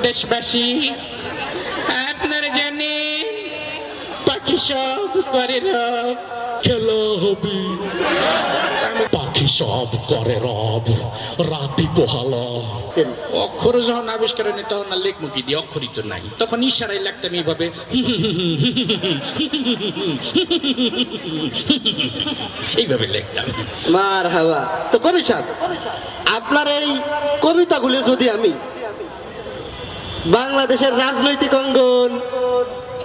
দেশবাসী, আপনারা জানেন পাখি সব করে রব, খেলা হবে। পাখি সব করে রব, রাতি পোহালা। অক্ষর যখন আবিষ্কার হয়নি তখন আর লেখমুখী দিয়ে অক্ষরই তো নাই, তখন ইশারায় লাগতাম এইভাবে এইভাবে লিখতাম। মার হাওয়া। তো কবি সাহেব, আপনার এই কবিতাগুলো যদি আমি বাংলাদেশের রাজনৈতিক অঙ্গন,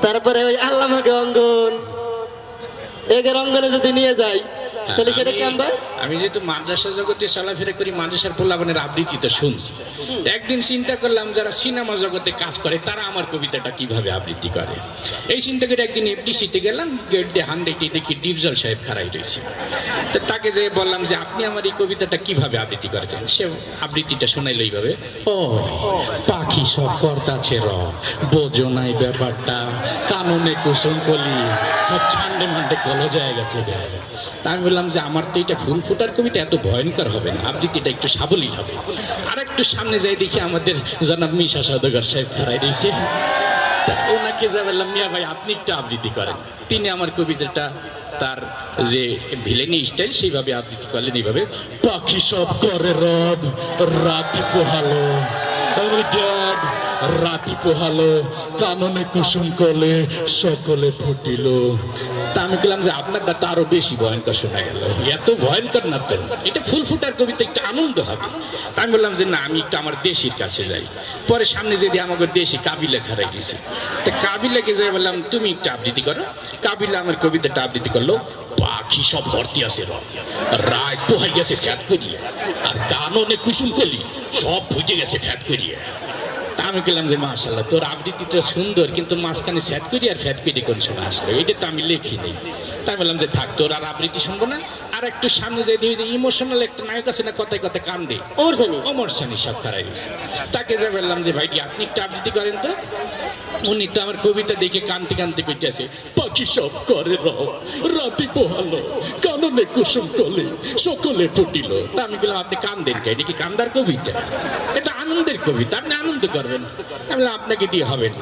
তারপরে ওই আল্লামাকে অঙ্গন, এগের অঙ্গনে যদি নিয়ে যাই, তাহলে সেটা কেমন ভাই? আমি যেহেতু মাদ্রাসা জগতে চলাফেরা করি, মাদ্রাসার পোলাপানের আবৃত্তি তো শুনছি। তো একদিন চিন্তা করলাম যারা সিনেমা জগতে কাজ করে তারা আমার কবিতাটা কিভাবে আবৃত্তি করে। এই চিন্তা করে একদিন এফডিসিতে গেলাম, গেট দিয়ে হান দেখতে দেখি ডিপজল সাহেব খাড়াই রয়েছে। তো তাকে যে বললাম যে আপনি আমার এই কবিতাটা কিভাবে আবৃত্তি করেছেন। সে আবৃত্তিটা শোনাইলো এইভাবে, ও পাখি সব করতাছে রব, বোঝো নাই ব্যাপারটা, কাননে কুসুম কলি সব ছান্ডে মান্ডে কলো যায় গেছে। তা আমি বললাম যে আমার তো এটা ফুল ফুটার কবিতা এত ভয়ঙ্কর হবে না, আবৃত্তিটা একটু সাবলীল হবে। আর একটু সামনে যাই দেখি আমাদের জনাব মিশা সওদাগর সাহেব খাড়াই দিয়েছে। ওনাকে যা বললাম, মিয়া ভাই আপনি একটু আবৃত্তি করেন। তিনি আমার কবিতাটা তার যে ভিলেনি স্টাইল সেইভাবে আবৃত্তি করলেন এইভাবে, পাখি সব করে রব, রাতি পোহালো রাতি পোহালো, কাননে কুসুম কলে সকলে ফুটিল। তা আমি বললাম যে আপনারটা তো আরো বেশি ভয়ঙ্কর শোনা গেল, এত ভয়ঙ্কর না তো, এটা ফুল ফুটার কবিতা, একটু আনন্দ হবে। তা আমি বললাম যে না, আমি একটু আমার দেশির কাছে যাই। পরে সামনে যদি আমাকে দেশি কাবিলা খারাই দিয়েছে, তো কাবিলাকে যাই বললাম তুমি একটু আবৃত্তি করো। কাবিলা আমার কবিতাটা আবৃত্তি করলো, পাখি সব ভর্তি আছে রব, রাত পোহাই গেছে স্যাত করিয়ে, আর কাননে কুসুম কলি সব বুঝে গেছে ফ্যাত করিয়ে। তা আমি বললাম যে মাশাআল্লাহ তোর আবৃত্তিটা সুন্দর, কিন্তু মাঝখানে স্যাট করি আর ফ্যাট করি কোন সময় আসলে, এটা তো আমি লিখি নেই। তাই বললাম যে থাক, তোর আর আবৃত্তি শুনবো না। আর একটু সামনে যাই দেখি যে ইমোশনাল একটা নায়ক আছে না, কথায় কথায় কান্দে, অমর সানি সব খারাই হয়েছে। তাকে যা বললাম যে ভাইটি আপনি একটু আবৃত্তি করেন তো। উনি তো আমার কবিতা দেখে কানতে কানতে কইতেছে, পাখি সব করে রব, রাতি পোহালো, কাননে কুসুম কলে সকলে ফুটিল। তা আমি বললাম আপনি কান্দেন কে, এটা কি কান্দার কবিতা? এটা আনন্দের কবিতা, আপনি আনন্দ করবেন। আমি বললাম আপনাকে দিয়ে হবে না।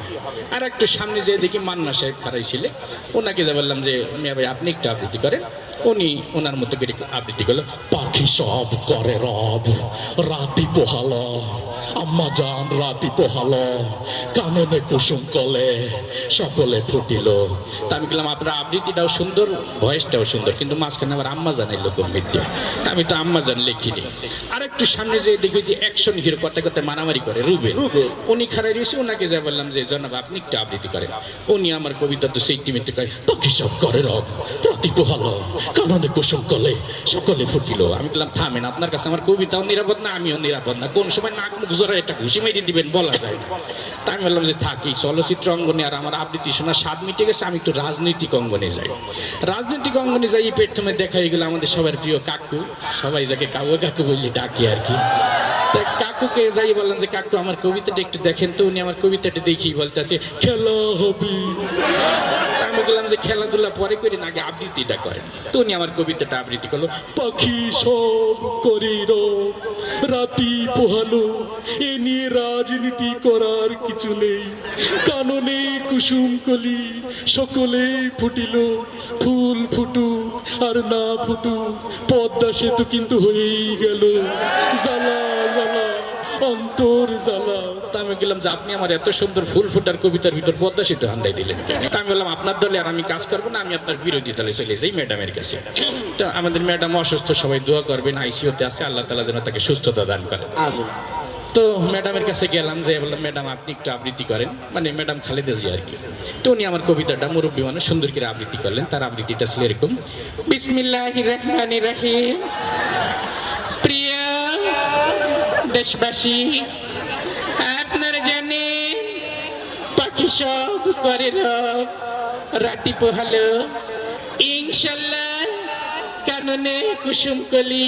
আর একটু সামনে যেয়ে দেখি মান্না সাহেব খারাই ছিলে, ওনাকে যা বললাম যে মিয়া ভাই আপনি একটু আবৃত্তি করেন। উনি ওনার মতো করে আবৃত্তি করলো, পাখি সব করে রব, রাতি পোহালো, আম্মা জান রাতি পোহালো, কাননে কুসুম কলে সকলে ফুটিল। তা আমি বললাম আপনার আবৃত্তিটাও সুন্দর, ভয়েসটাও সুন্দর, কিন্তু মাঝখানে আমার আম্মা জানের লোক মিডিয়া, আমি তো আম্মা জান লিখিনি। আর একটু সামনে যেয়ে দেখি যে অ্যাকশন হিরো কথায় কথায় মারামারি করে রুবে, উনি খারাই রয়েছে। ওনাকে যা বললাম যে জনাব আপনি একটু আবৃত্তি করেন। উনি আমার কবিতা তো সেই টিমিতে কয়, পাখি সব করে রব, রাতি পোহালো, কাননে কুসুম কলে সকলে ফুটিল। আমি বললাম থামেন, আপনার কাছে আমার কবিতাও নিরাপদ না, আমিও নিরাপদ না, কোন সময় নাক মুখ জোরে একটা ঘুষি মেরে দিবেন বলা যায় না। তাই আমি বললাম যে থাকি চলচ্চিত্র অঙ্গনে আর আমার আবৃত্তি শোনা স্বাদ মিটে গেছে, আমি একটু রাজনৈতিক অঙ্গনে যাই। রাজনৈতিক অঙ্গনে যাই, প্রথমে দেখা হয়ে গেল আমাদের সবার প্রিয় কাকু, সবাই যাকে কাকু কাকু বললে ডাকি আর কি। তাই কাকুকে যাই বললাম যে কাকু আমার কবিতাটা একটু দেখেন তো। উনি আমার কবিতাটা দেখি বলতেছে খেলা হবে। আমি বললাম যে খেলাধুলা পরে করি না, আগে আবৃত্তিটা করেন। তো উনি আমার কবিতাটা আবৃত্তি করলো, পাখি সব করে রব, রাতি পোহালো, এ নিয়ে রাজনীতি করার কিছু নেই, কাননে কুসুম কলি সকলে ফুটিল, ফুল ফুটুক আর না ফুটুক পদ্মা সেতু কিন্তু হয়েই গেল, জ্বালা জ্বালা অন্তর জ্বালা। তা আমি বললাম যে আপনি আমার এত সুন্দর ফুল ফুটার কবিতার ভিতর পদ্মা সেতু হান্দাই দিলেন কেন? তা আমি বললাম আপনার দলে আর আমি কাজ করবো না, আমি আপনার বিরোধী দলে চলে যাই ম্যাডামের কাছে। তো আমাদের ম্যাডাম অসুস্থ, সবাই দোয়া করবেন, আইসিইউতে আছে, আল্লাহ তাআলা যেন তাকে সুস্থতা দান করেন। তো ম্যাডামের কাছে গেলাম, যে বললাম ম্যাডাম আপনি একটু আবৃত্তি করেন, মানে ম্যাডাম খালেদা জিয়া আর কি। তো উনি আমার কবিতাটা মুরব্বী মানে সুন্দর করে আবৃত্তি করলেন। তার আবৃত্তিটা ছিল এরকম, বিসমিল্লাহির রহমানির রহিম। প্রিয় দেশবাসী, আপনারা জানেন পাখি সব করে রব, রাতি পোহালো, ইনশাল্লাহ কাননে কুসুম কলি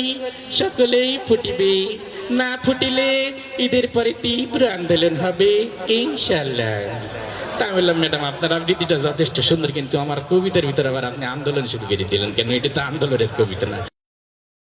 সকলেই ফুটিবে, না ফুটিলে ঈদের পরে তীব্র আন্দোলন হবে ইনশাল্লাহ। তা আমি বললাম ম্যাডাম আপনার আবৃত্তিটা যথেষ্ট সুন্দর, কিন্তু আমার কবিতার ভিতরে আবার আপনি আন্দোলন শুরু করে দিলেন কেন? এটা তো আন্দোলনের কবিতা না।